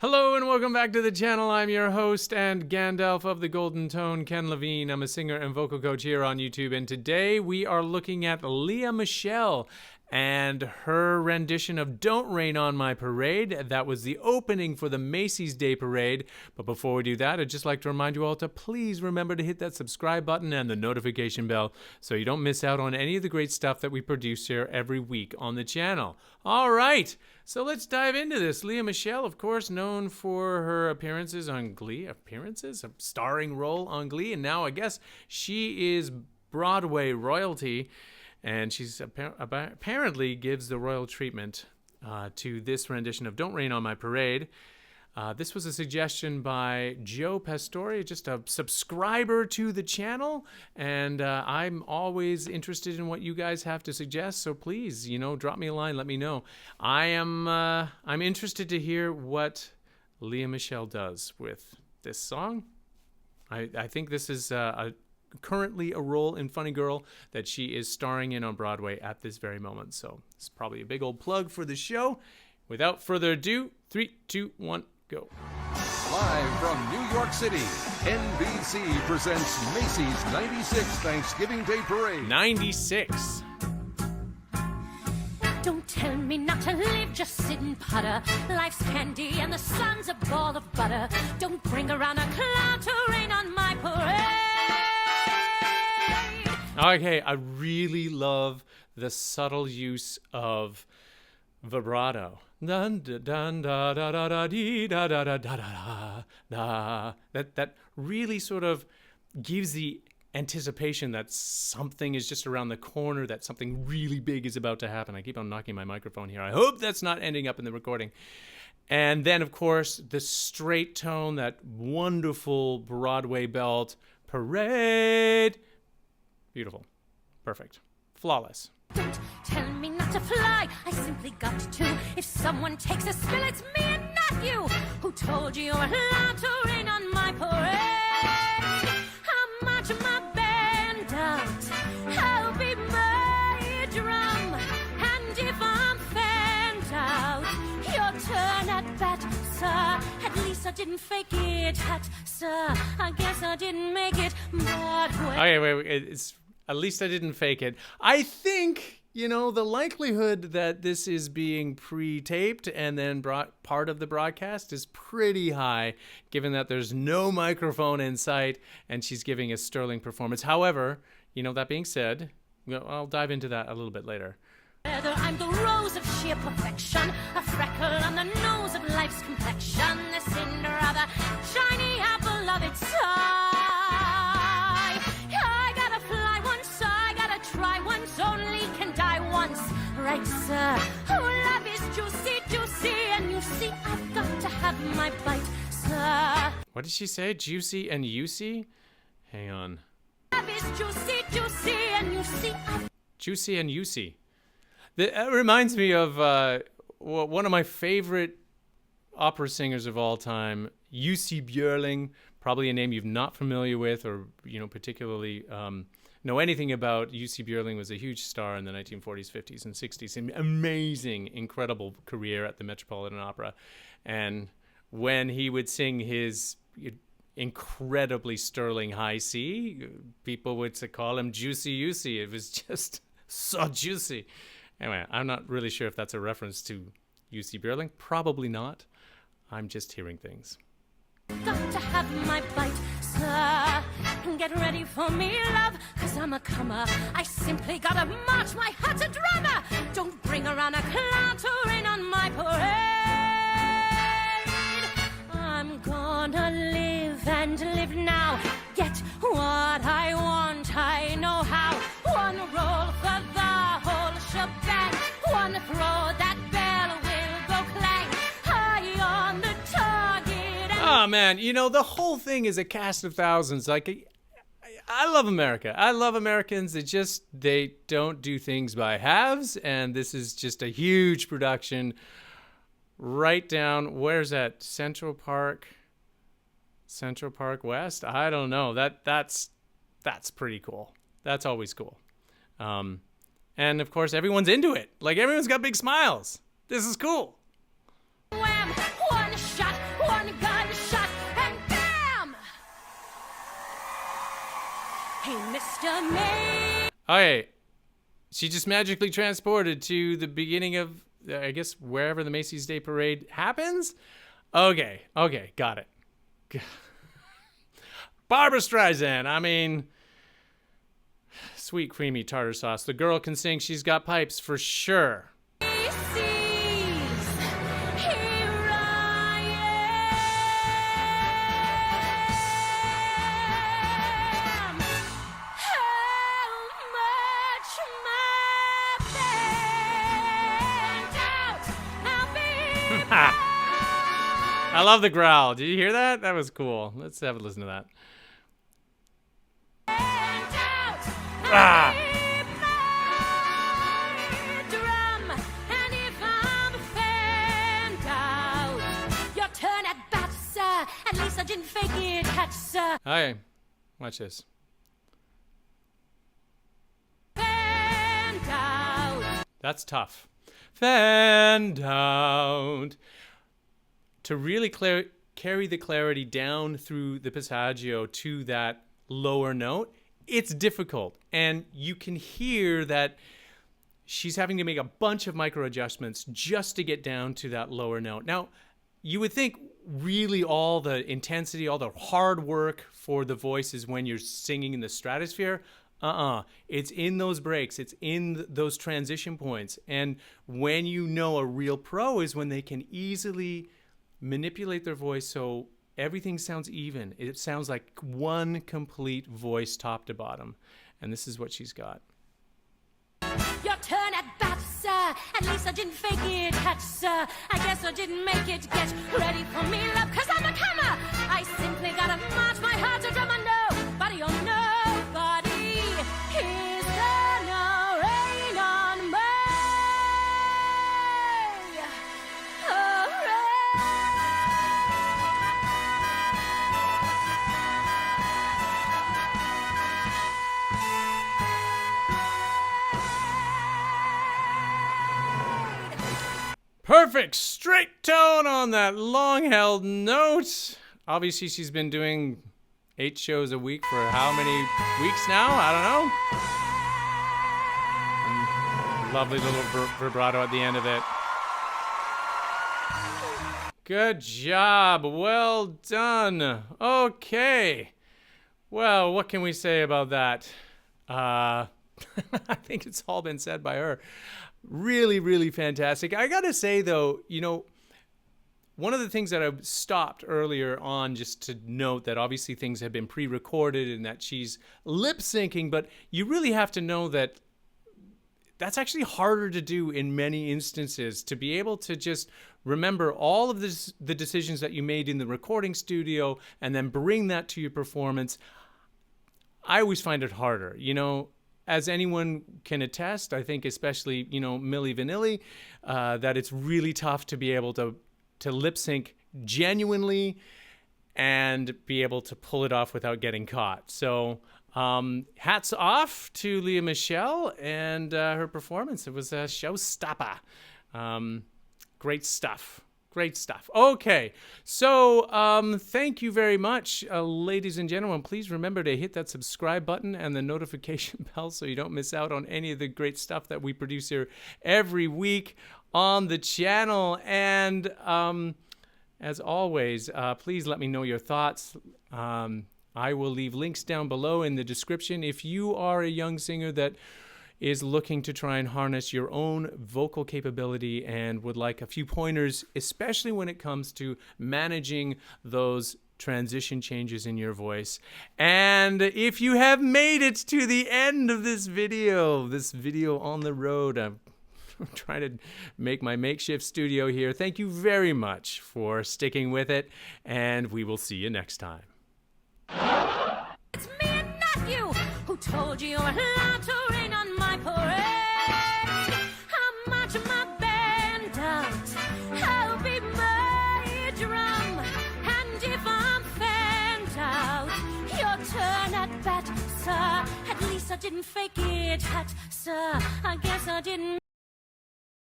Hello and welcome back to the channel. I'm your host and Gandalf of the Golden Tone, Ken Levine. I'm a singer and vocal coach here on YouTube, and today we are looking at Lea Michele and her rendition of Don't Rain on My Parade. That was the opening for the Macy's Day Parade. But before we do that, I'd just like to remind you all to please remember to hit that subscribe button and the notification bell so you don't miss out on any of the great stuff that we produce here every week on the channel. All right, so let's dive into this. Lea Michele, of course, known for her appearances on Glee. A starring role on Glee. And now I guess she is Broadway royalty. And she's apparently gives the royal treatment to this rendition of Don't Rain on My Parade. This was a suggestion by Joe Pastore, just a subscriber to the channel. And I'm always interested in what you guys have to suggest. So please, drop me a line, let me know. I'm interested to hear what Lea Michele does with this song. I think this is currently a role in Funny Girl that she is starring in on Broadway at this very moment. So it's probably a big old plug for the show. Without further ado, 3, 2, 1, go. Live from New York City, NBC presents Macy's 96th Thanksgiving Day Parade. 96. Don't tell me not to live, just sit and putter. Life's candy and the sun's a ball of butter. Don't bring around a cloud to rain on my parade. Okay, I really love the subtle use of vibrato. Dun, dun, dun, da, da, da, da, dee, da, da, da, da, da, da. That really sort of gives the anticipation that something is just around the corner, that something really big is about to happen. I keep on knocking my microphone here. I hope that's not ending up in the recording. And then, of course, the straight tone, that wonderful Broadway belt, parade. Beautiful. Perfect. Flawless. Don't tell me not to fly, I simply got to. If someone takes a spill, it's me and not you. Who told you you're allowed to rain on my parade? I'll march my band out, I'll be my drum. And if I'm fanned out, your turn at bat, sir. At least I didn't fake it, sir. I guess I didn't make it, but Okay, wait. It's at least I didn't fake it. I think, the likelihood that this is being pre-taped and then part of the broadcast is pretty high, given that there's no microphone in sight and she's giving a sterling performance. However, that being said, I'll dive into that a little bit later. I'm the rose of sheer perfection, a freckle on the nose of life's complexion, the cinder of a shiny apple of its eye. I gotta fly once, I gotta try once, only can die once, right, sir? Oh, love is juicy, juicy, and you see, I've got to have my bite, sir. What did she say? Juicy and Juicy? Hang on. Love is juicy, juicy, and you see, Juicy and Juicy. That reminds me of one of my favorite opera singers of all time, Jussi Björling, probably a name you're not familiar with or, particularly know anything about. Jussi Björling was a huge star in the 1940s, 50s, and 60s. An amazing, incredible career at the Metropolitan Opera. And when he would sing his incredibly sterling high C, people would call him Juicy Jussi. It was just so juicy. Anyway, I'm not really sure if that's a reference to Jussi Björling. Probably not. I'm just hearing things. got to have my bite, sir. Get ready for me, love, cause I'm a comer. I simply gotta march my heart to drummer. Don't bring around a cloud to rain on my parade. I'm gonna live and live now. Get what I want, I know how. One roll for the whole shebang. One throw, that bell will go clang. High on the target. Oh man, the whole thing is a cast of thousands. I love America. I love Americans. They don't do things by halves, and this is just a huge production. Right down, where's that? Central Park West? I don't know. That's pretty cool. That's always cool. And of course, everyone's into it. Everyone's got big smiles. This is cool. Wham! One shot, just me. Okay. She just magically transported to the beginning of, I guess, wherever the Macy's Day Parade happens? Okay, got it. Barbra Streisand, I mean, sweet creamy tartar sauce. The girl can sing, she's got pipes for sure. I love the growl. Did you hear that? That was cool. Let's have a listen to that. Ah! At least I didn't fake it, catch, sir. Hi, watch this. Fanned out. That's tough. Fanned out. To really carry the clarity down through the passaggio to that lower note, it's difficult. And you can hear that she's having to make a bunch of micro adjustments just to get down to that lower note. Now, you would think really all the intensity, all the hard work for the voice is when you're singing in the stratosphere. It's in those breaks. It's in those transition points. And when you know a real pro is when they can easily manipulate their voice so everything sounds even. It sounds like one complete voice top to bottom. And this is what she's got. Your turn at bat, sir. At least I didn't fake it, catch, sir. I guess I didn't make it. Get ready for me, love, 'cause I'm a comer. I simply gotta march my heart to drum. Nobody or nobody is gonna rain on me. Perfect straight tone on that long-held note. Obviously, she's been doing 8 shows a week for how many weeks now? I don't know. And lovely little vibrato at the end of it. Good job. Well done. Okay. Well, what can we say about that? I think it's all been said by her. Really, really fantastic. I gotta say, though, you know, one of the things that I stopped earlier on just to note that obviously things have been pre-recorded and that she's lip syncing, but you really have to know that that's actually harder to do in many instances, to be able to just remember all of the decisions that you made in the recording studio and then bring that to your performance. I always find it harder, you know. As anyone can attest, I think especially, you know, Milli Vanilli, that it's really tough to be able to lip sync genuinely and be able to pull it off without getting caught. So hats off to Lea Michele and her performance. It was a showstopper. Great stuff. Great stuff. Okay, so thank you very much, ladies and gentlemen. Please remember to hit that subscribe button and the notification bell so you don't miss out on any of the great stuff that we produce here every week on the channel. And as always, please let me know your thoughts. I will leave links down below in the description. If you are a young singer that is looking to try and harness your own vocal capability and would like a few pointers, especially when it comes to managing those transition changes in your voice. And if you have made it to the end of this video on the road, I'm trying to make my makeshift studio here. Thank you very much for sticking with it, and we will see you next time. It's me and not you who told you you're allowed to rain on my parade. How much am I bent out? I'll be my drum. And if I'm fanned out, your turn at bat, sir. At least I didn't fake it, hat, sir. I guess I didn't.